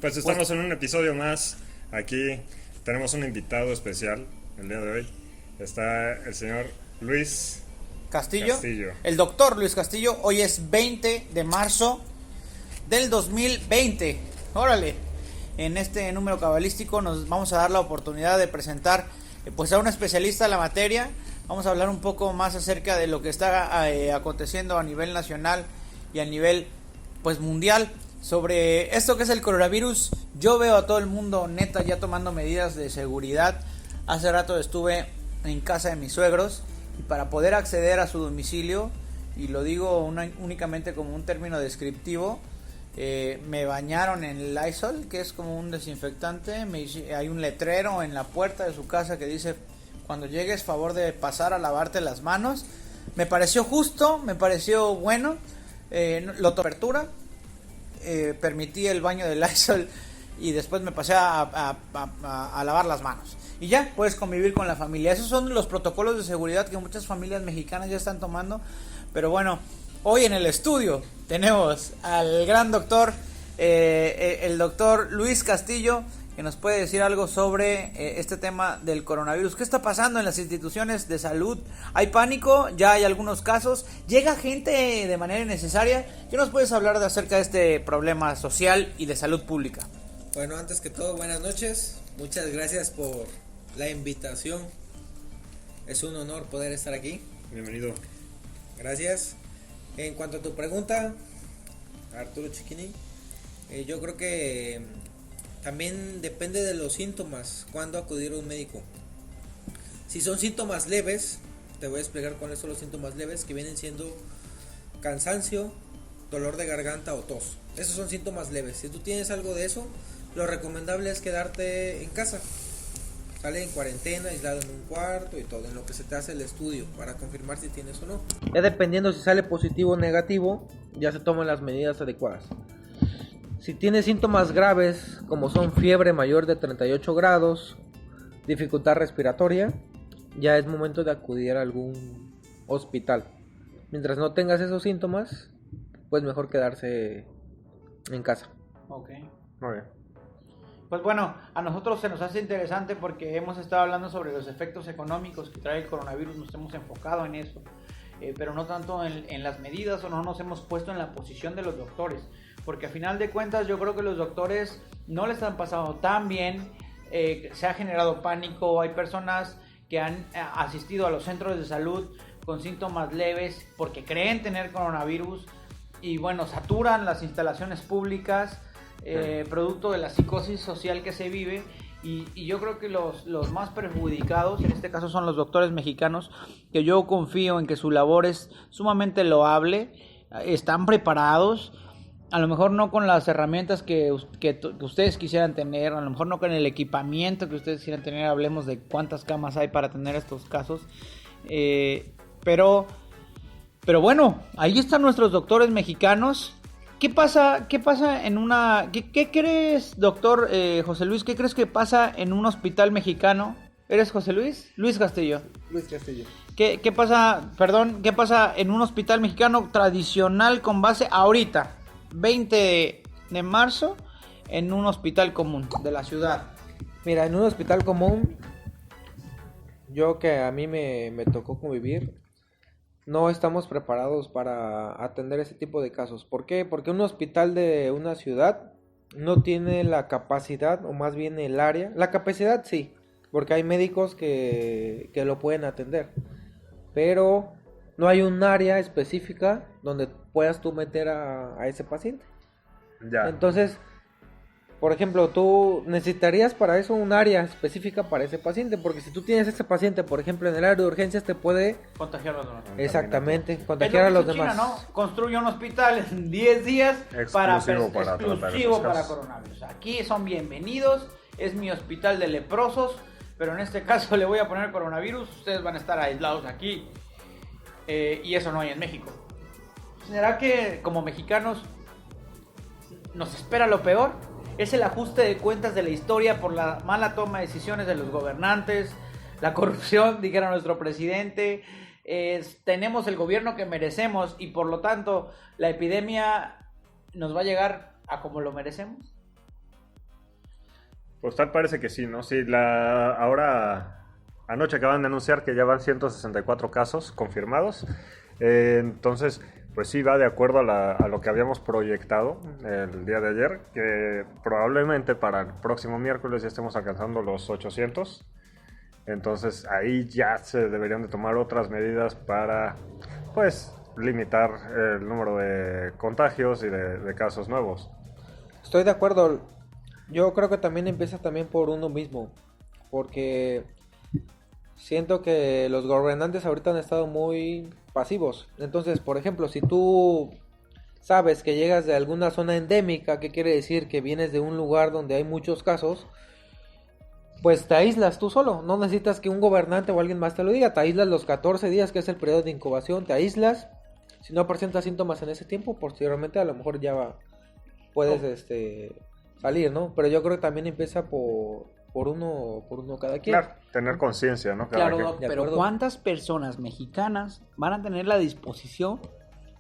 Pues estamos en un episodio más. Aquí tenemos un invitado especial el día de hoy. Está el señor Luis Castillo. El doctor Luis Castillo. Hoy es 20 de marzo del 2020. Órale. En este número cabalístico nos vamos a dar la oportunidad de presentar pues a un especialista en la materia. Vamos a hablar un poco más acerca de lo que está aconteciendo a nivel nacional y a nivel pues mundial sobre esto que es el coronavirus. Yo veo a todo el mundo neta ya tomando medidas de seguridad. Hace rato estuve en casa de mis suegros y para poder acceder a su domicilio, y lo digo únicamente como un término descriptivo, me bañaron en el Lysol, que es como un desinfectante. Hay un letrero en la puerta de su casa que dice: cuando llegues, favor de pasar a lavarte las manos. Me pareció justo, me pareció bueno. Lo apertura, permití el baño de Lysol y después me pasé a lavar las manos. Y ya, puedes convivir con la familia. Esos son los protocolos de seguridad que muchas familias mexicanas ya están tomando. Pero bueno, hoy en el estudio tenemos al gran doctor, el doctor Luis Castillo, que nos puede decir algo sobre este tema del coronavirus. ¿Qué está pasando en las instituciones de salud? ¿Hay pánico? ¿Ya hay algunos casos? ¿Llega gente de manera innecesaria? ¿Qué nos puedes hablar acerca de este problema social y de salud pública? Bueno, antes que todo, buenas noches. Muchas gracias por la invitación. Es un honor poder estar aquí. Bienvenido. Gracias. En cuanto a tu pregunta, Arturo Chiquini, yo creo que también depende de los síntomas, cuándo acudir a un médico. Si son síntomas leves, te voy a explicar cuáles son los síntomas leves, que vienen siendo cansancio, dolor de garganta o tos. Esos son síntomas leves. Si tú tienes algo de eso, lo recomendable es quedarte en casa. Sale en cuarentena, aislado en un cuarto y todo, en lo que se te hace el estudio para confirmar si tienes o no. Ya dependiendo si sale positivo o negativo, ya se toman las medidas adecuadas. Si tienes síntomas graves, como son fiebre mayor de 38 grados, dificultad respiratoria, ya es momento de acudir a algún hospital. Mientras no tengas esos síntomas, pues mejor quedarse en casa. Ok. Muy bien. Pues bueno, a nosotros se nos hace interesante porque hemos estado hablando sobre los efectos económicos que trae el coronavirus, nos hemos enfocado en eso, pero no tanto en las medidas, o no nos hemos puesto en la posición de los doctores, porque a final de cuentas yo creo que los doctores no les han pasado tan bien, se ha generado pánico, hay personas que han asistido a los centros de salud con síntomas leves porque creen tener coronavirus y bueno, saturan las instalaciones públicas. Producto de la psicosis social que se vive, y yo creo que los más perjudicados en este caso son los doctores mexicanos, que yo confío en que su labor es sumamente loable, están preparados, a lo mejor no con las herramientas que ustedes quisieran tener, a lo mejor no con el equipamiento que ustedes quisieran tener. Hablemos de cuántas camas hay para tener estos casos, pero bueno, ahí están nuestros doctores mexicanos. ¿Qué pasa en una... ¿Qué crees, doctor José Luis? ¿Qué crees que pasa en un hospital mexicano? ¿Eres José Luis? Luis Castillo. Luis Castillo. ¿Qué pasa en un hospital mexicano tradicional con base ahorita, 20 de marzo, en un hospital común de la ciudad? Mira, en un hospital común, yo que a mí me tocó convivir, no estamos preparados para atender ese tipo de casos. ¿Por qué? Porque un hospital de una ciudad no tiene la capacidad, o más bien el área. La capacidad sí, porque hay médicos que lo pueden atender, pero no hay un área específica donde puedas tú meter a ese paciente. Ya. Entonces, por ejemplo, tú necesitarías para eso un área específica para ese paciente, porque si tú tienes ese paciente, por ejemplo, en el área de urgencias, te puede Contagiar a los demás. exactamente contagiar a los demás. China, ¿no? Construye un hospital en 10 días Exclusivo para coronavirus. Aquí son bienvenidos, es mi hospital de leprosos, pero en este caso le voy a poner coronavirus, ustedes van a estar aislados aquí, y eso no hay en México. ¿Será que como mexicanos nos espera lo peor? Es el ajuste de cuentas de la historia por la mala toma de decisiones de los gobernantes, la corrupción, dijera nuestro presidente. Tenemos el gobierno que merecemos y por lo tanto la epidemia nos va a llegar a como lo merecemos. Pues tal parece que sí, ¿no? Sí, ahora, anoche acaban de anunciar que ya van 164 casos confirmados. Entonces, pues sí va de acuerdo a lo que habíamos proyectado el día de ayer, que probablemente para el próximo miércoles ya estemos alcanzando los 800. Entonces ahí ya se deberían de tomar otras medidas para, pues, limitar el número de contagios y de casos nuevos. Estoy de acuerdo. Yo creo que también empieza también por uno mismo, porque siento que los gobernantes ahorita han estado muy pasivos. Entonces, por ejemplo, si tú sabes que llegas de alguna zona endémica, ¿qué quiere decir? Que vienes de un lugar donde hay muchos casos, pues te aíslas tú solo. No necesitas que un gobernante o alguien más te lo diga. Te aíslas los 14 días, que es el periodo de incubación. Te aíslas. Si no presentas síntomas en ese tiempo, posteriormente a lo mejor ya puedes salir, ¿no? Pero yo creo que también empieza por uno cada quien. Claro, tener conciencia, ¿no? Claro, Doc, pero ¿cuántas personas mexicanas van a tener la disposición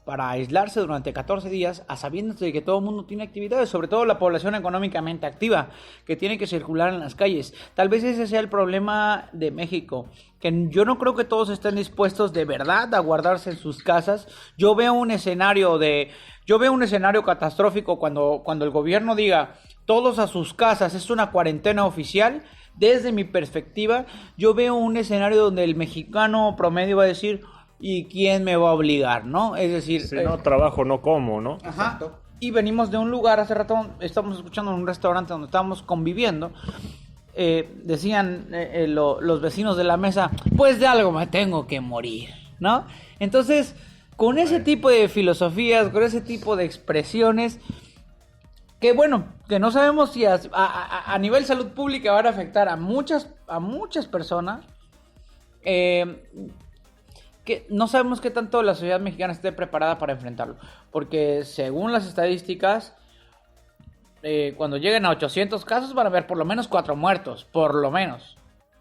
para aislarse durante 14 días a sabiendas de que todo el mundo tiene actividades, sobre todo la población económicamente activa, que tiene que circular en las calles? Tal vez ese sea el problema de México, que yo no creo que todos estén dispuestos de verdad a guardarse en sus casas. Yo veo un escenario catastrófico cuando el gobierno diga todos a sus casas, es una cuarentena oficial. Desde mi perspectiva, yo veo un escenario donde el mexicano promedio va a decir: ¿y quién me va a obligar, no? Es decir... Si no trabajo, no como, ¿no? Ajá. Y venimos de un lugar, hace rato estamos escuchando en un restaurante donde estábamos conviviendo, decían los vecinos de la mesa, pues de algo me tengo que morir, ¿no? Entonces, con ese tipo de filosofías, con ese tipo de expresiones, que bueno, que no sabemos si a nivel salud pública van a afectar a muchas personas, que no sabemos qué tanto la sociedad mexicana esté preparada para enfrentarlo, porque según las estadísticas, cuando lleguen a 800 casos van a haber por lo menos 4 muertos, por lo menos,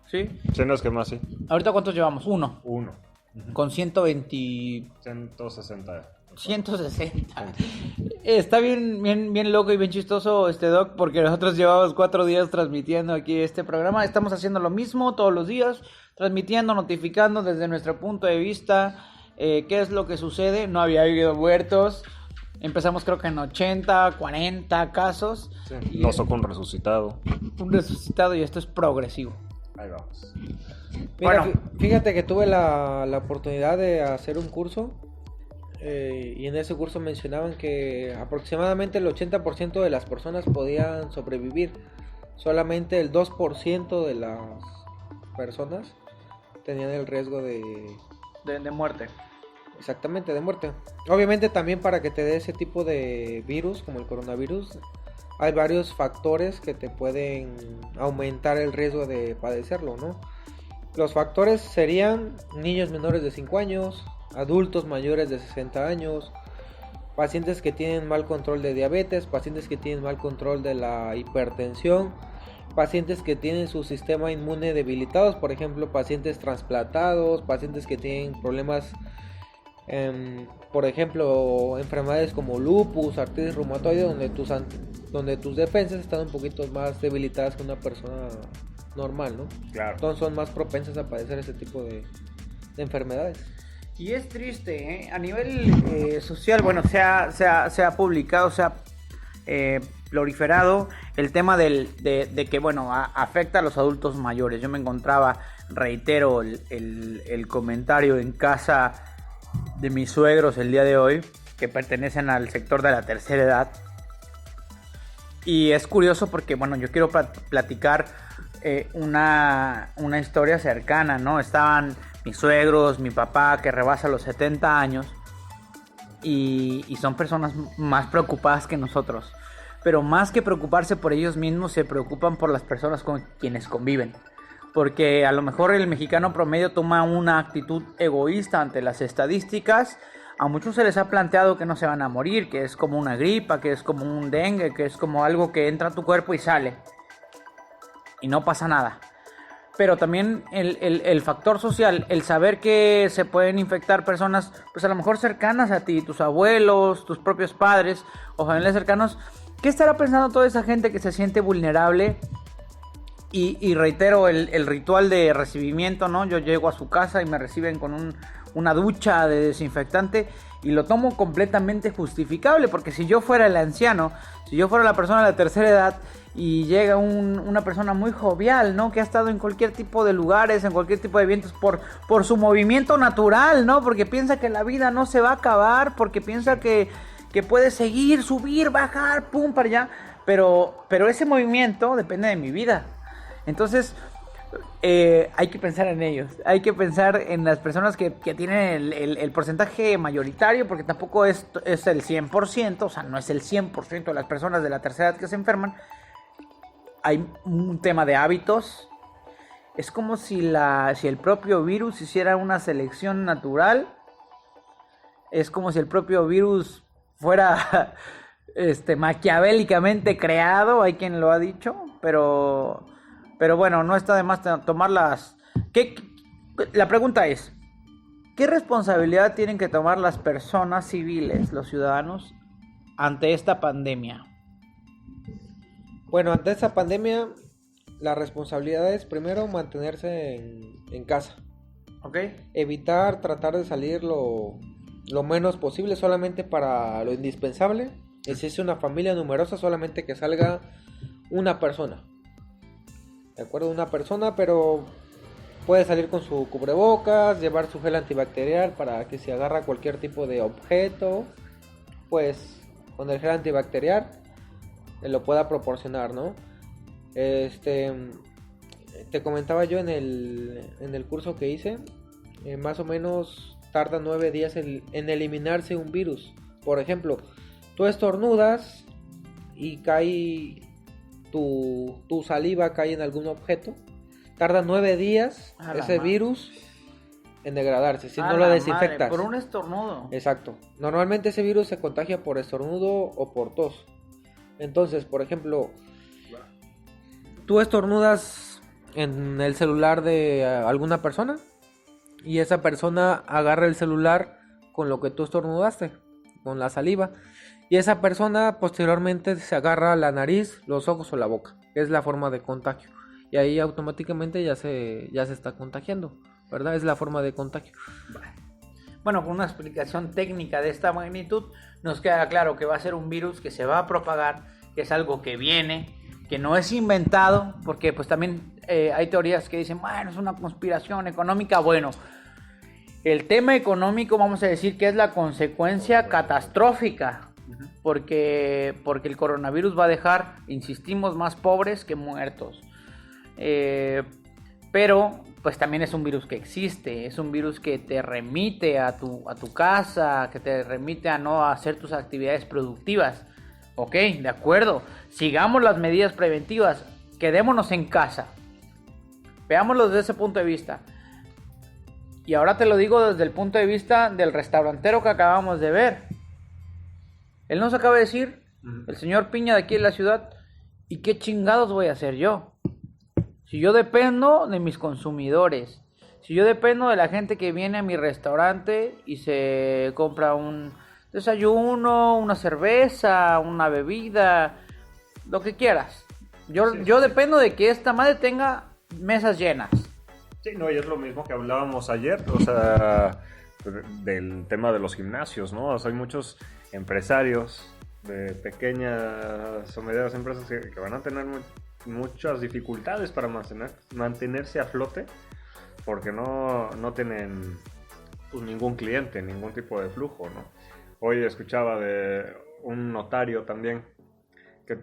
¿sí? Sí, no es que más, sí. ¿Ahorita cuántos llevamos? Uno. Con 160. 160. Está bien loco y bien chistoso, Doc, porque nosotros llevamos 4 días transmitiendo aquí este programa. Estamos haciendo lo mismo todos los días, transmitiendo, notificando desde nuestro punto de vista qué es lo que sucede. No había habido muertos. Empezamos creo que en 80, 40 casos. Sí, nos tocó un resucitado. Y esto es progresivo. Ahí vamos. Mira, bueno, fíjate que tuve la oportunidad de hacer un curso. Y en ese curso mencionaban que aproximadamente el 80% de las personas podían sobrevivir. Solamente el 2% de las personas tenían el riesgo de muerte. Exactamente, de muerte. Obviamente también para que te dé ese tipo de virus, como el coronavirus, hay varios factores que te pueden aumentar el riesgo de padecerlo, ¿no? Los factores serían niños menores de 5 años, adultos mayores de 60 años, pacientes que tienen mal control de diabetes, pacientes que tienen mal control de la hipertensión, pacientes que tienen su sistema inmune debilitados, por ejemplo, pacientes trasplantados, pacientes que tienen problemas, por ejemplo, enfermedades como lupus, artritis reumatoide, donde tus defensas están un poquito más debilitadas que una persona normal, ¿no? Claro. Entonces son más propensas a padecer ese tipo de enfermedades. Y es triste, ¿eh? A nivel social, bueno, se ha publicado, se ha proliferado el tema de que, bueno, afecta a los adultos mayores. Yo me encontraba, reitero, el comentario en casa de mis suegros el día de hoy, que pertenecen al sector de la tercera edad. Y es curioso porque, bueno, yo quiero platicar una historia cercana, ¿no? Estaban mis suegros, mi papá, que rebasa los 70 años, y son personas más preocupadas que nosotros. Pero más que preocuparse por ellos mismos, se preocupan por las personas con quienes conviven. Porque a lo mejor el mexicano promedio toma una actitud egoísta ante las estadísticas. A muchos se les ha planteado que no se van a morir, que es como una gripa, que es como un dengue, que es como algo que entra a tu cuerpo y sale. Y no pasa nada. Pero también el factor social, el saber que se pueden infectar personas, pues a lo mejor cercanas a ti, tus abuelos, tus propios padres o familiares cercanos. ¿Qué estará pensando toda esa gente que se siente vulnerable Y reitero el ritual de recibimiento, ¿no? Yo llego a su casa y me reciben con una ducha de desinfectante y lo tomo completamente justificable, porque si yo fuera el anciano, si yo fuera la persona de la tercera edad y llega una persona muy jovial, ¿no? Que ha estado en cualquier tipo de lugares, en cualquier tipo de eventos por su movimiento natural, ¿no? Porque piensa que la vida no se va a acabar, porque piensa que puede seguir, subir, bajar, pum, para allá, pero ese movimiento depende de mi vida. Entonces, hay que pensar en ellos, hay que pensar en las personas que tienen el porcentaje mayoritario, porque tampoco es el 100%, o sea, no es el 100% de las personas de la tercera edad que se enferman. Hay un tema de hábitos. Es como si el propio virus hiciera una selección natural. Es como si el propio virus fuera maquiavélicamente creado, hay quien lo ha dicho, pero bueno, no está de más tomar la pregunta es, ¿qué responsabilidad tienen que tomar las personas civiles, los ciudadanos, ante esta pandemia? Bueno, ante esta pandemia, la responsabilidad es primero mantenerse en casa. ¿Ok? Evitar, tratar de salir lo menos posible, solamente para lo indispensable. Si es una familia numerosa, solamente que salga una persona. ¿De acuerdo? Una persona, pero puede salir con su cubrebocas, llevar su gel antibacterial para que si agarra cualquier tipo de objeto, pues con el gel antibacterial lo pueda proporcionar, ¿no? Te comentaba yo en el curso que hice, más o menos tarda 9 días en eliminarse un virus. Por ejemplo, tú estornudas y cae tu saliva cae en algún objeto, tarda 9 días ese virus en degradarse si no lo desinfectas. Por un estornudo. Exacto. Normalmente ese virus se contagia por estornudo o por tos. Entonces, por ejemplo, tú estornudas en el celular de alguna persona y esa persona agarra el celular con lo que tú estornudaste, con la saliva, y esa persona posteriormente se agarra la nariz, los ojos o la boca, que es la forma de contagio, y ahí automáticamente ya se está contagiando, ¿verdad? Es la forma de contagio. Bueno, con una explicación técnica de esta magnitud, nos queda claro que va a ser un virus que se va a propagar, que es algo que viene, que no es inventado, porque pues también hay teorías que dicen, bueno, es una conspiración económica. Bueno, el tema económico vamos a decir que es la consecuencia catastrófica, porque el coronavirus va a dejar, insistimos, más pobres que muertos. Pero pues también es un virus que existe, es un virus que te remite a tu casa, que te remite a no hacer tus actividades productivas. Ok, de acuerdo, sigamos las medidas preventivas, quedémonos en casa, veámoslo desde ese punto de vista. Y ahora te lo digo desde el punto de vista del restaurantero que acabamos de ver. Él nos acaba de decir, el señor Piña de aquí en la ciudad, ¿y qué chingados voy a hacer yo? Si yo dependo de mis consumidores, si yo dependo de la gente que viene a mi restaurante y se compra un desayuno, una cerveza, una bebida, lo que quieras. Yo dependo de que esta madre tenga mesas llenas. Sí, no, y es lo mismo que hablábamos ayer, o sea, del tema de los gimnasios, ¿no? O sea, hay muchos empresarios de pequeñas o medianas empresas que van a tener muchas dificultades para mantenerse a flote porque no tienen pues, ningún cliente, ningún tipo de flujo, ¿no? Hoy escuchaba de un notario también que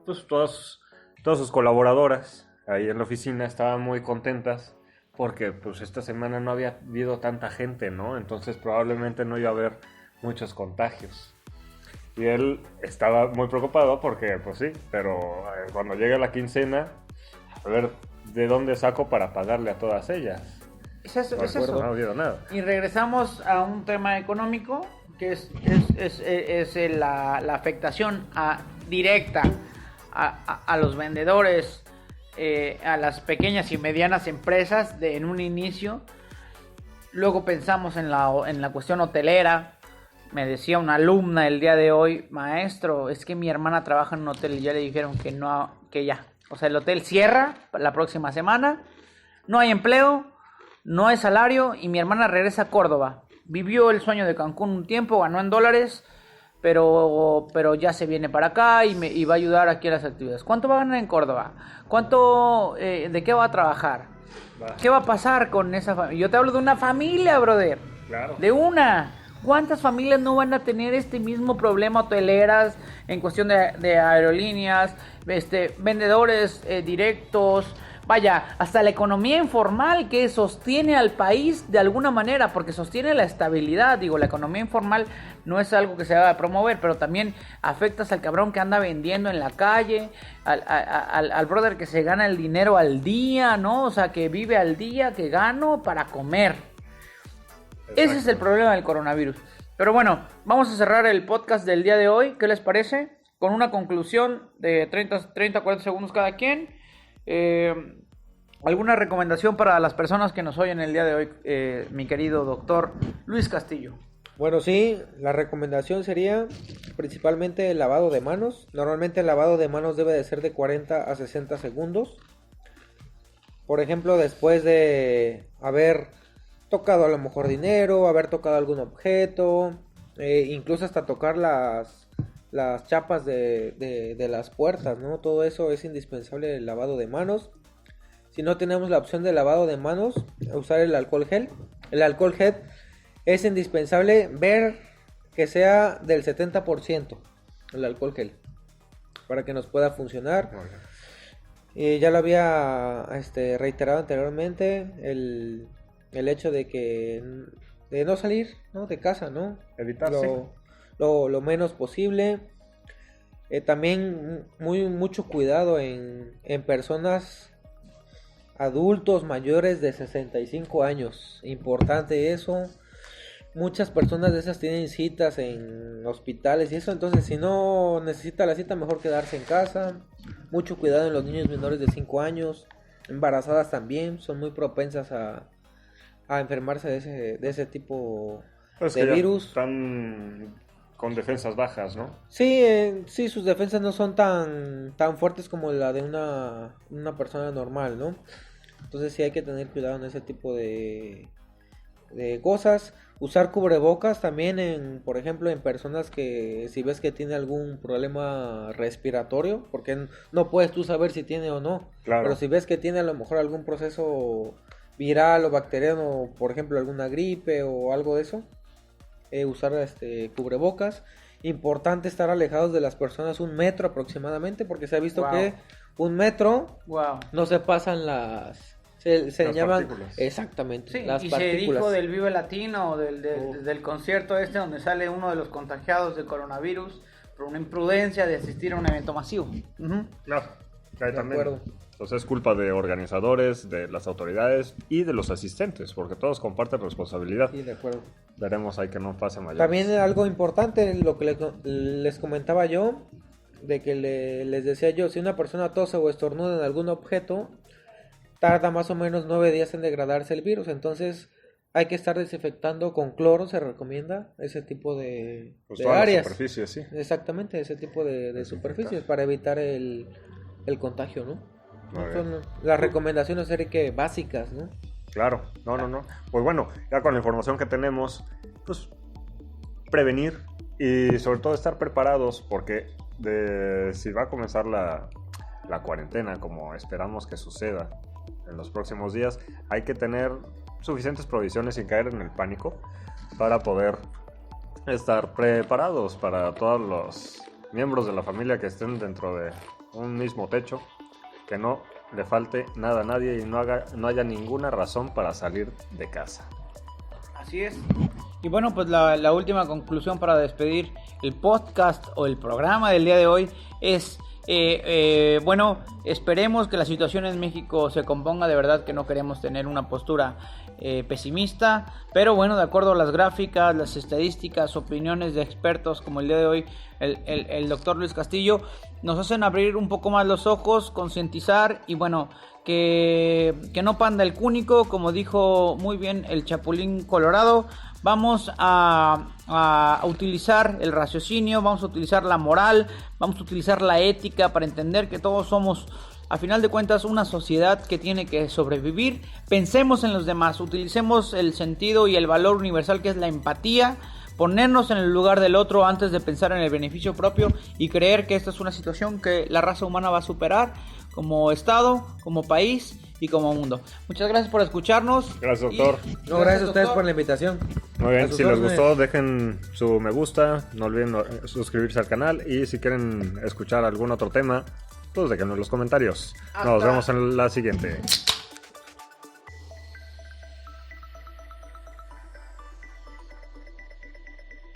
pues todas sus colaboradoras ahí en la oficina estaban muy contentas porque pues esta semana no había habido tanta gente, ¿no? Entonces probablemente no iba a haber muchos contagios. Y él estaba muy preocupado porque, pues sí, pero cuando llegue la quincena, a ver de dónde saco para pagarle a todas ellas. Es eso. No ha habido nada. Y regresamos a un tema económico, que es la afectación directa a los vendedores, a las pequeñas y medianas empresas en un inicio. Luego pensamos en la cuestión hotelera. Me decía una alumna el día de hoy, maestro, es que mi hermana trabaja en un hotel y ya le dijeron que no, que ya O sea, el hotel cierra la próxima semana, no hay empleo, no hay salario y mi hermana regresa a Córdoba. Vivió el sueño de Cancún un tiempo, ganó en dólares, pero ya se viene para acá y va a ayudar aquí a las actividades. ¿Cuánto va a ganar en Córdoba? ¿De qué va a trabajar? ¿Qué va a pasar con esa familia? Yo te hablo de una familia, brother. Claro. De una. ¿Cuántas familias no van a tener este mismo problema hoteleras en cuestión de aerolíneas, vendedores directos? Vaya, hasta la economía informal que sostiene al país de alguna manera, porque sostiene la estabilidad. Digo, la economía informal no es algo que se va a promover, pero también afectas al cabrón que anda vendiendo en la calle, al brother que se gana el dinero al día, ¿no? O sea, que vive al día, que gano para comer. Exacto. Ese es el problema del coronavirus. Pero bueno, vamos a cerrar el podcast del día de hoy. ¿Qué les parece? Con una conclusión de 30-40 segundos cada quien. ¿Alguna recomendación para las personas que nos oyen el día de hoy, mi querido doctor Luis Castillo? Bueno, sí, la recomendación sería principalmente el lavado de manos. Normalmente el lavado de manos debe de ser de 40 a 60 segundos. Por ejemplo, después de haber tocado a lo mejor dinero, haber tocado algún objeto, incluso hasta tocar las chapas de las puertas, ¿no? Todo eso es indispensable el lavado de manos. Si no tenemos la opción de lavado de manos, usar el alcohol gel. El alcohol gel es indispensable ver que sea del 70% el alcohol gel para que nos pueda funcionar. Ya lo había reiterado anteriormente, el hecho de no salir, ¿no? De casa, ¿no? Evitarse lo menos posible. También mucho cuidado en personas adultos mayores de 65 años. Importante eso. Muchas personas de esas tienen citas en hospitales y eso, entonces si no necesita la cita, mejor quedarse en casa. Mucho cuidado en los niños menores de 5 años. Embarazadas también son muy propensas a enfermarse de ese tipo de virus. Están con defensas bajas, ¿no? Sí, sus defensas no son tan fuertes como la de una persona normal, ¿no? Entonces sí hay que tener cuidado en ese tipo de cosas. Usar cubrebocas también por ejemplo, en personas que si ves que tiene algún problema respiratorio, porque no puedes tú saber si tiene o no. Claro. Pero si ves que tiene a lo mejor algún proceso viral o bacteriano, por ejemplo alguna gripe o algo de eso, usar cubrebocas. Importante estar alejados de las personas 1 metro aproximadamente, porque se ha visto que 1 metro no se pasan se llaman partículas. Exactamente, sí, las y partículas. Se dijo del Vive Latino, del concierto donde sale uno de los contagiados del coronavirus por una imprudencia de asistir a un evento masivo. Claro, también. Entonces es culpa de organizadores, de las autoridades y de los asistentes, porque todos comparten responsabilidad. Sí, de acuerdo. Veremos ahí que no pase mayores. También algo importante, lo que les comentaba yo, de que les decía yo, si una persona tose o estornuda en algún objeto, tarda más o menos 9 días en degradarse el virus, entonces hay que estar desinfectando con cloro, se recomienda ese tipo de áreas. Superficies, sí. Exactamente, ese tipo de superficies para evitar el contagio, ¿no? Son las recomendaciones, Eric, básicas, ¿no? Claro, no. Pues bueno, ya con la información que tenemos, pues prevenir y sobre todo estar preparados, porque si va a comenzar la cuarentena, como esperamos que suceda en los próximos días, hay que tener suficientes provisiones sin caer en el pánico para poder estar preparados para todos los miembros de la familia que estén dentro de un mismo techo, que no le falte nada a nadie y no haya ninguna razón para salir de casa. Así es. Y bueno, pues la última conclusión para despedir el podcast o el programa del día de hoy es bueno, esperemos que la situación en México se componga. De verdad que no queremos tener una postura pesimista, pero bueno, de acuerdo a las gráficas, las estadísticas, opiniones de expertos como el día de hoy el doctor Luis Castillo, nos hacen abrir un poco más los ojos, concientizar y bueno, que no panda el cúnico, como dijo muy bien el Chapulín Colorado. Vamos a utilizar el raciocinio, vamos a utilizar la moral, vamos a utilizar la ética para entender que todos somos A final de cuentas, una sociedad que tiene que sobrevivir. Pensemos en los demás, utilicemos el sentido y el valor universal que es la empatía, ponernos en el lugar del otro antes de pensar en el beneficio propio y creer que esta es una situación que la raza humana va a superar como Estado, como país y como mundo. Muchas gracias por escucharnos. Gracias, doctor. Gracias a ustedes por la invitación. Muy bien, si les gustó, dejen su me gusta, no olviden suscribirse al canal y si quieren escuchar algún otro tema, pues déjenlo en los comentarios. Nos vemos en la siguiente.